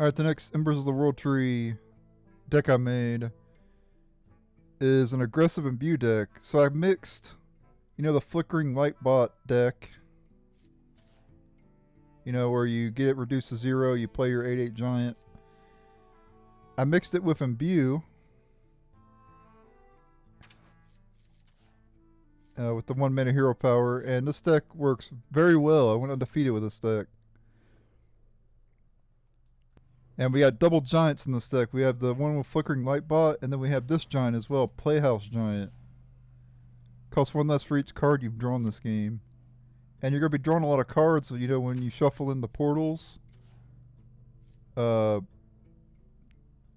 Alright, the next Embers of the World Tree deck I made is an aggressive Imbue deck. So I mixed, you know, the Flickering Lightbot deck. You know, where you get it reduced to 0, you play your 8/8 Giant. I mixed it with Imbue. With the 1 mana hero power, and this deck works very well. I went undefeated with this deck. And we got double giants in this deck. We have the one with Flickering Lightbot, and then we have this giant as well, Playhouse Giant. Costs 1 less for each card you've drawn this game. And you're going to be drawing a lot of cards, so you know when you shuffle in the portals, that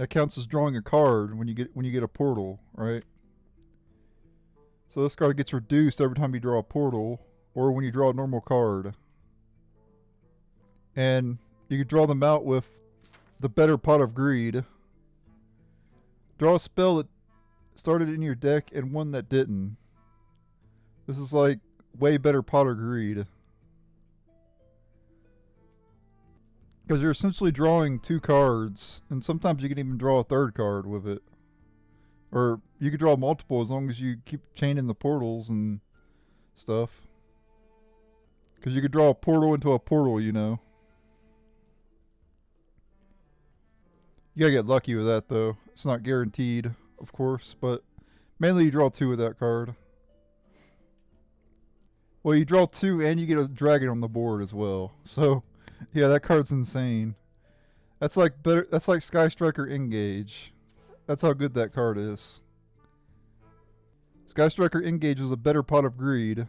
counts as drawing a card when you get a portal, right? So this card gets reduced every time you draw a portal, or when you draw a normal card. And you can draw them out with the Better Pot of Greed. Draw a spell that started in your deck and one that didn't. This is like way better Pot of Greed. Because you're essentially drawing 2 cards, and sometimes you can even draw a 3rd card with it. Or you could draw multiple as long as you keep chaining the portals and stuff. Because you could draw a portal into a portal, you know. You gotta get lucky with that though. It's not guaranteed, of course, but mainly you draw 2 with that card. Well, you draw 2 and you get a dragon on the board as well. So, yeah, that card's insane. That's like Sky Striker Engage. That's how good that card is. Sky Striker Engage was a better Pot of Greed.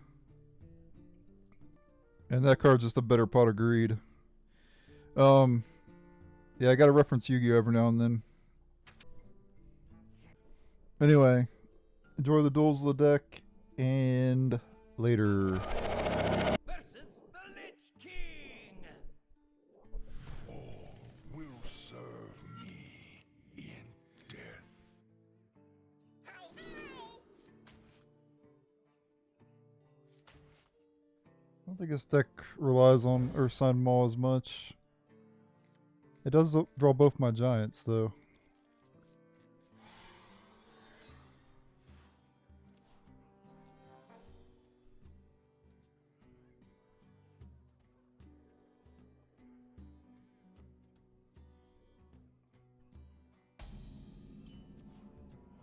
And that card's just a better Pot of Greed. Yeah, I gotta reference Yu-Gi-Oh! Every now and then. Anyway, enjoy the duels of the deck, and later. Versus the Lich King! All will serve me in death. I don't think this deck relies on Ursine Maul as much. It does draw both my giants, though.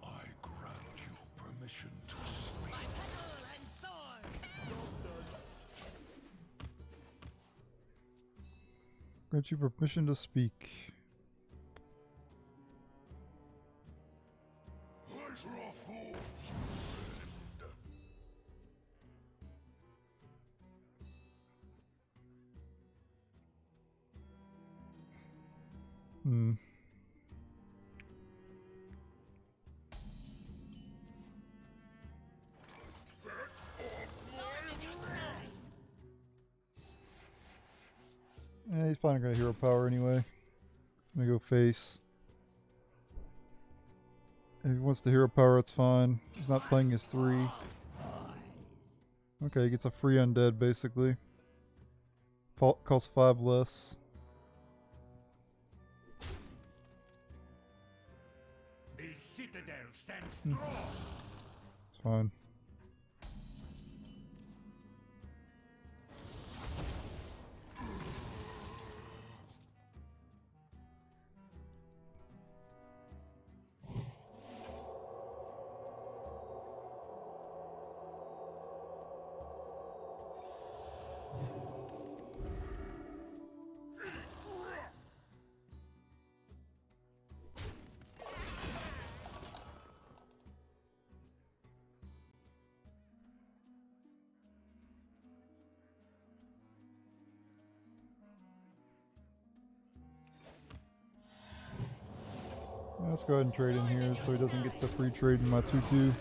I grant you permission to sleep. My petal and sword! Grant you permission to speak. Pleasure of fools. Yeah, he's probably gonna hero power anyway. Let me go face. If he wants the hero power, it's fine. He's not playing his 3. Okay, he gets a free undead basically. Costs 5 less. The citadel stands strong! It's fine. Let's go ahead and trade in here so he doesn't get the free trade in my 2/2.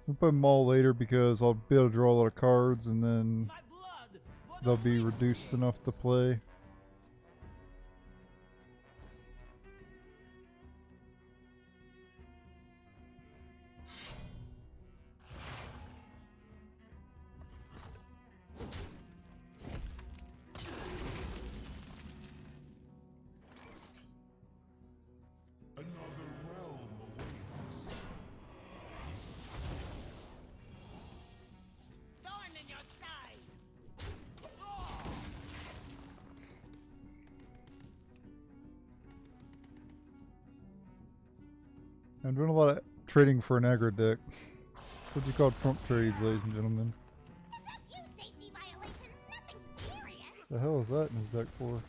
We'll put Maul later because I'll be able to draw a lot of cards and then My blood! For the they'll be Lich reduced King! enough to play. I'm doing a lot of trading for an aggro deck. What you call trump trades, ladies and gentlemen. You safety violations, nothing serious. The hell is that in his deck for?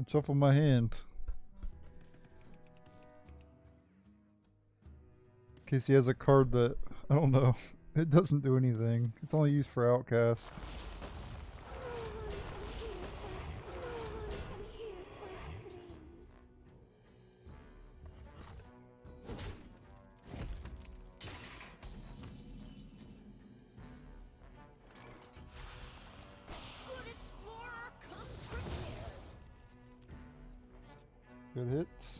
Shuffle my hand. In case he has a card that, I don't know, it doesn't do anything. It's only used for outcast. Good explorer comes prepared. Good hits.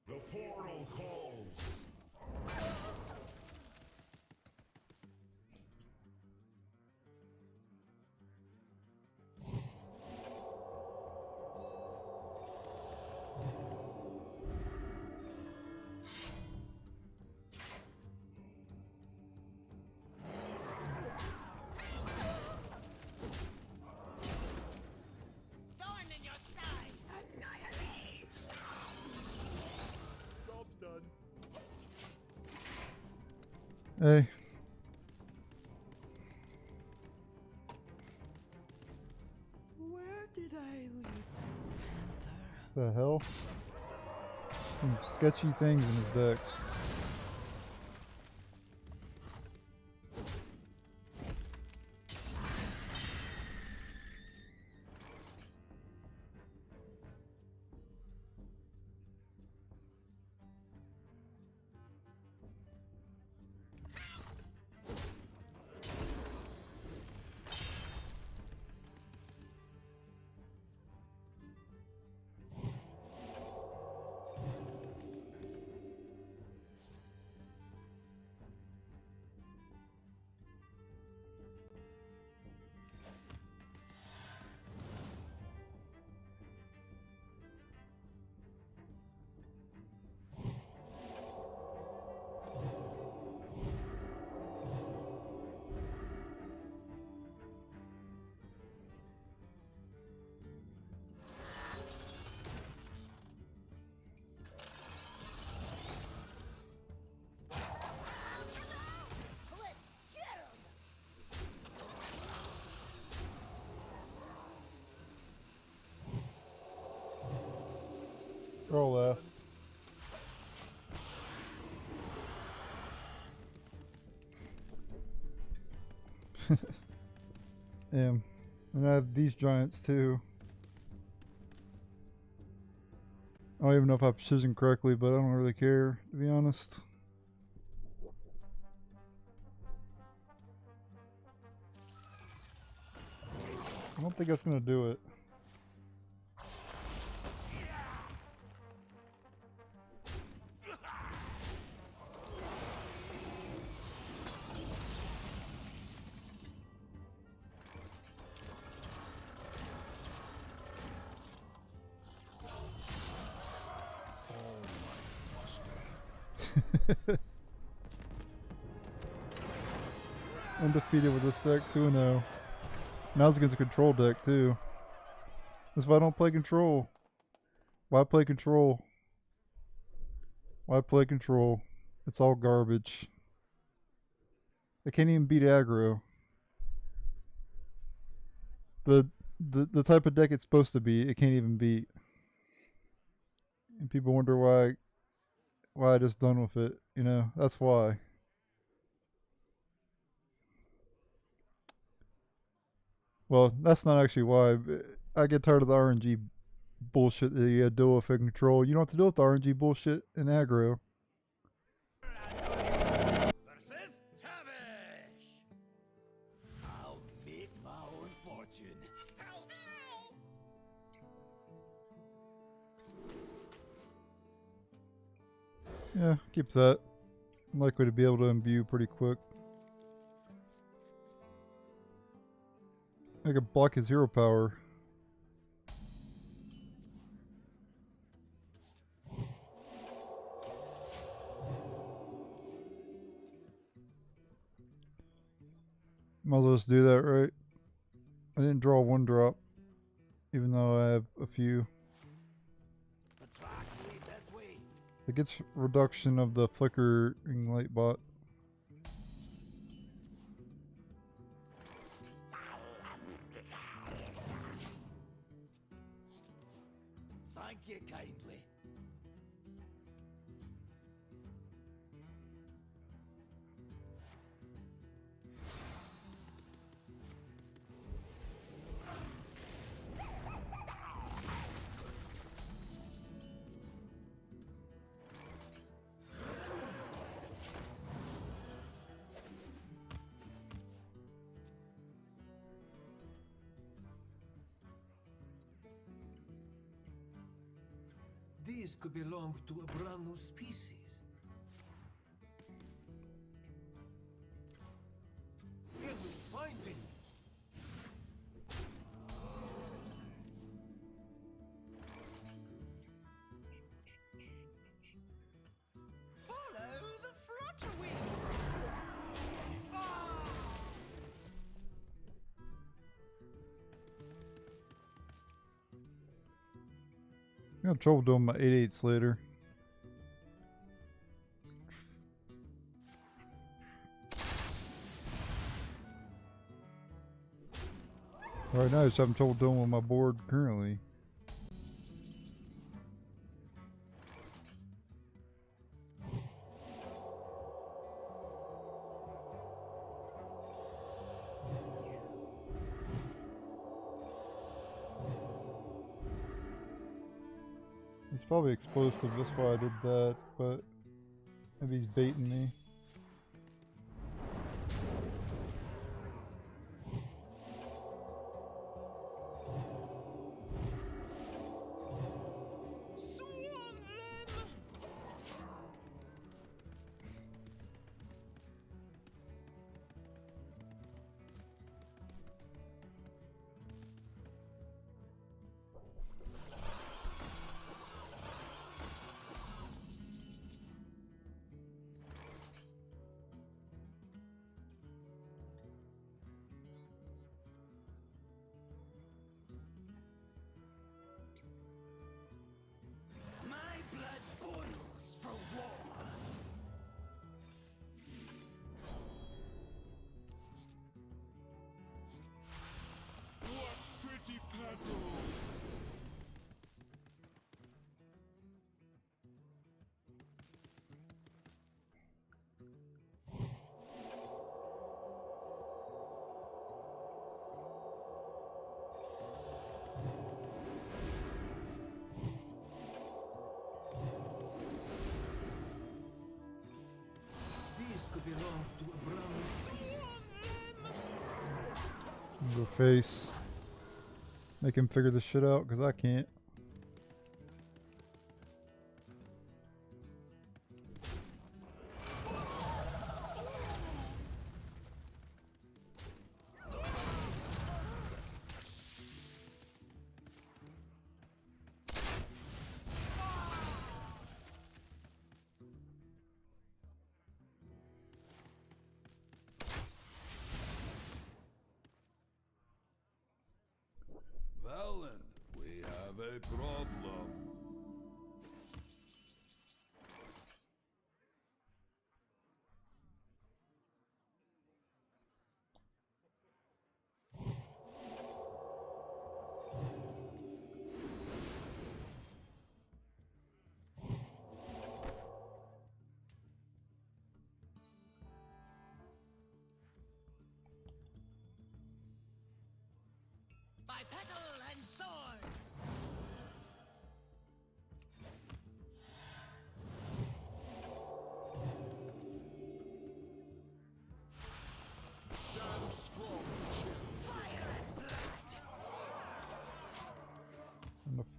The portal calls. Thorn in your side. Annihilate. Job's done. Hey. Where did I leave Panther? The hell? Some sketchy things in his deck. Let's get him. Draw last. And I have these giants too. I don't even know if I positioned correctly, but I don't really care, to be honest. I don't think that's gonna do it. Undefeated with this deck, 2-0. Now it's against a control deck, too. That's why I don't play control. Why play control? Why play control? It's all garbage. I can't even beat aggro. The type of deck it's supposed to be, it can't even beat. And people wonder why I just done with it. You know, that's why. Well, that's not actually why. I get tired of the RNG bullshit that you gotta deal with in control. You don't have to deal with the RNG bullshit in aggro. Versus Tavish! I'll make my own fortune. Ow, ow! Yeah, keep that. I'm likely to be able to imbue pretty quick. I could block his hero power. Might as well just do that, right? I didn't draw one drop, even though I have a few. The tracks lead this way. It gets reduction of the Flickering Lightbot. Thank you kindly. These could belong to a brand new species. It will find them. Follow the Flutterwing. I got trouble doing my 8/8s later. Right now, I just having trouble doing with my board currently. It's probably explosive, that's why I did that, but maybe he's baiting me. Swarm them! My blood boils for war. What pretty petals! These could belong to a brown species. Go face. Make him figure this shit out, because I can't. Well then, we have a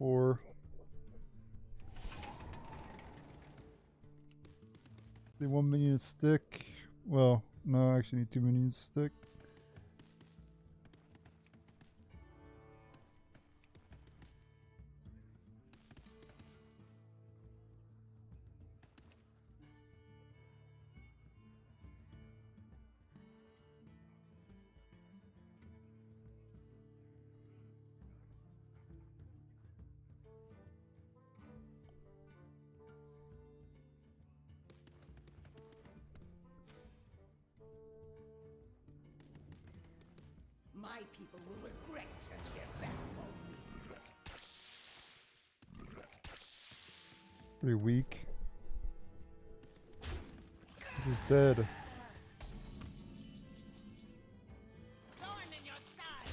4. The 1 minion stick. Well, no, I actually need 2 minions stick. My people will regret turning their backs on me. Pretty weak. He's dead. Thorn in your side.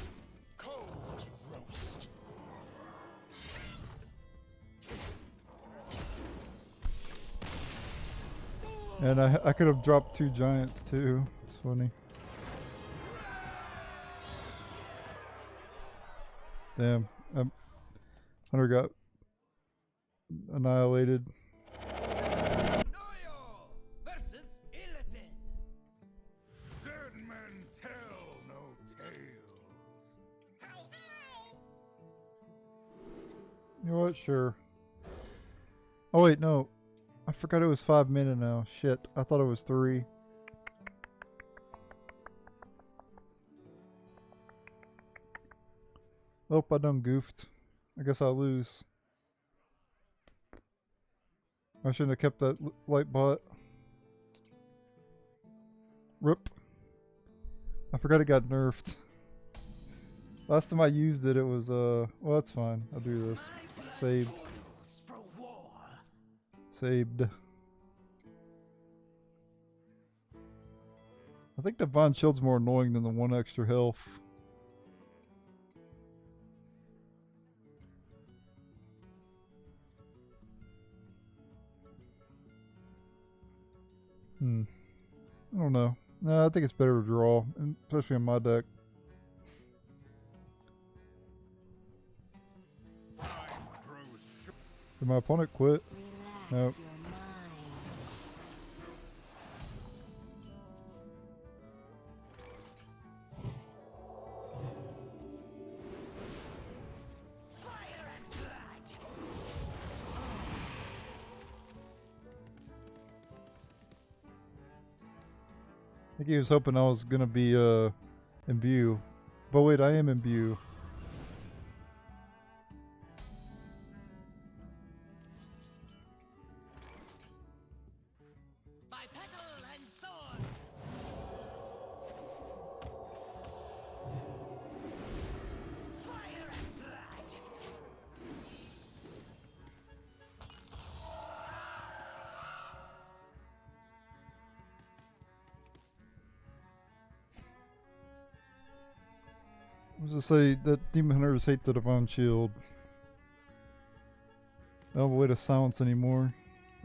Cold roast. And I could have dropped 2 giants too. It's funny. Damn. Hunter got annihilated. Noyo versus Illidan. Dead men tell no tales. You know what? Sure. Oh wait, no. I forgot it was 5 mana now. Shit. I thought it was 3. Oh, I done goofed. I guess I'll lose. I shouldn't have kept that light bot. Rip. I forgot it got nerfed. Last time I used it, it was, well, that's fine. I'll do this. Saved. Boils for war. Saved. I think Divine Shield's more annoying than the 1 extra health. I don't know. No, I think it's better to draw, especially in my deck. Time grows short. Did my opponent quit? Relax Nope. your mind. Fire and blood. I think he was hoping I was gonna be Imbue. But wait, I am Imbue. By petal and sword. Fire and blood. I was to say that Demon Hunters hate the Divine Shield. They don't have a way to silence anymore.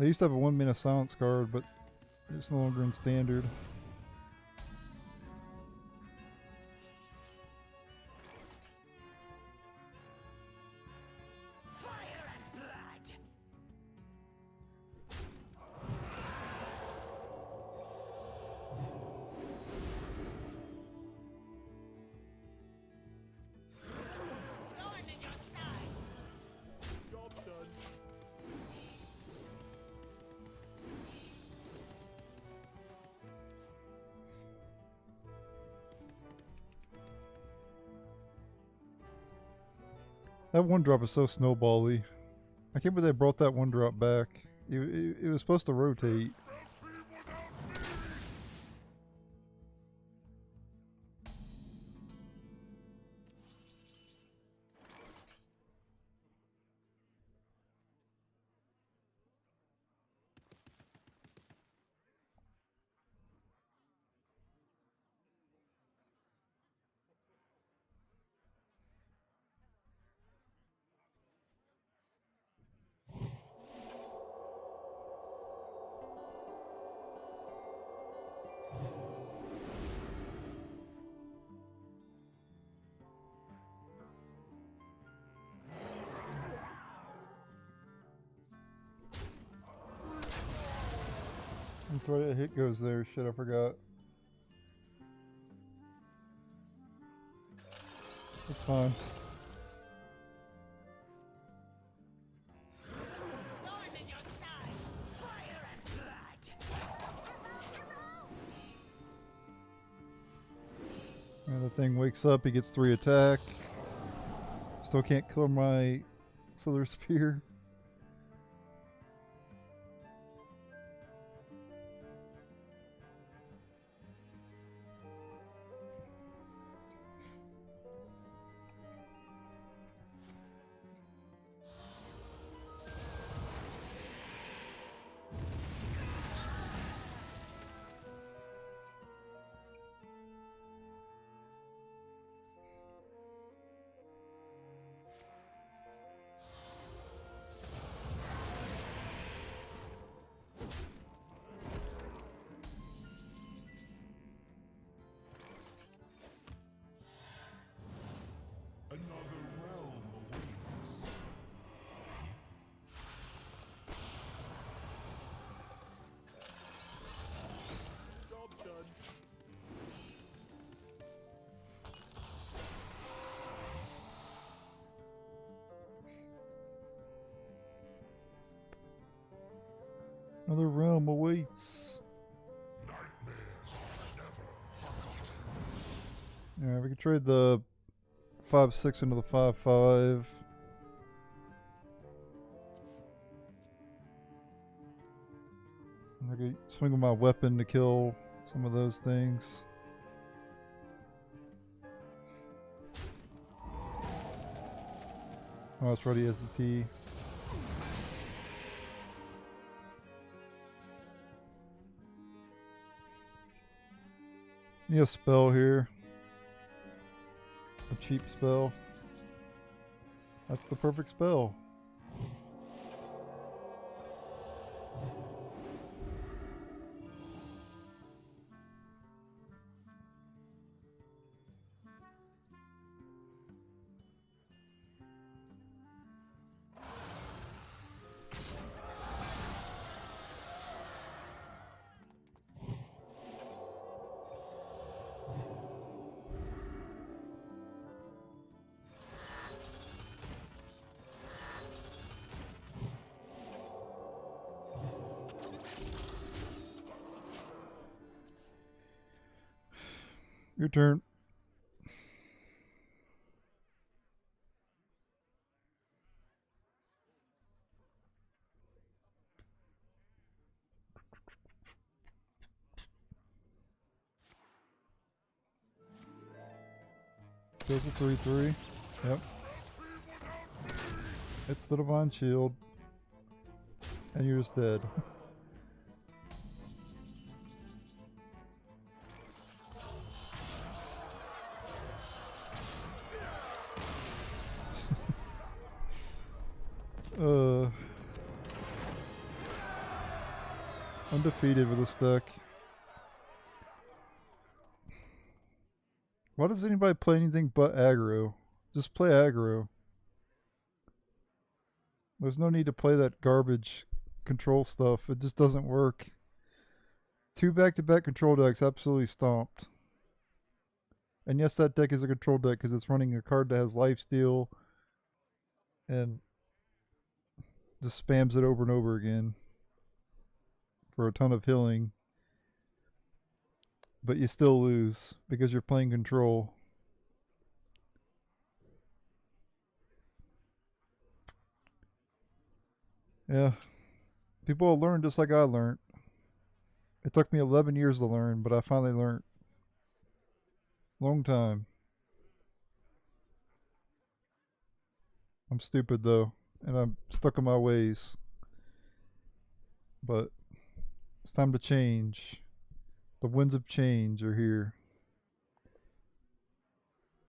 They used to have a 1 mana silence card, but it's no longer in standard. Fire and blood. Thorn in your side. That 1-drop is so snowbally. I can't believe they brought that 1-drop back. It was supposed to rotate. That's right, a hit goes there. Shit, I forgot. That's fine. Thorn in your side. Fire and blood. And the thing wakes up, he gets 3 attack. Still can't kill my Slitherspear. Another realm awaits. Job done. Another realm awaits. Nightmares are never forgotten. Yeah, we can trade the 5/6 into the 5/5. I could swing with my weapon to kill some of those things. Oh, it's ready as a T. Need a spell here. A cheap spell. That's the perfect spell. Your turn. There's a 3/3. Yep. It's the Divine Shield. And you're just dead. Undefeated with this deck. Why does anybody play anything but aggro? Just play aggro. There's no need to play that garbage control stuff. It just doesn't work. 2 back-to-back control decks absolutely stomped. And yes, that deck is a control deck because it's running a card that has lifesteal and just spams it over and over again for a ton of healing. But you still lose because you're playing control. Yeah. People will learn just like I learned. It took me 11 years to learn, but I finally learned. Long time. I'm stupid though, and I'm stuck in my ways. But it's time to change. The winds of change are here.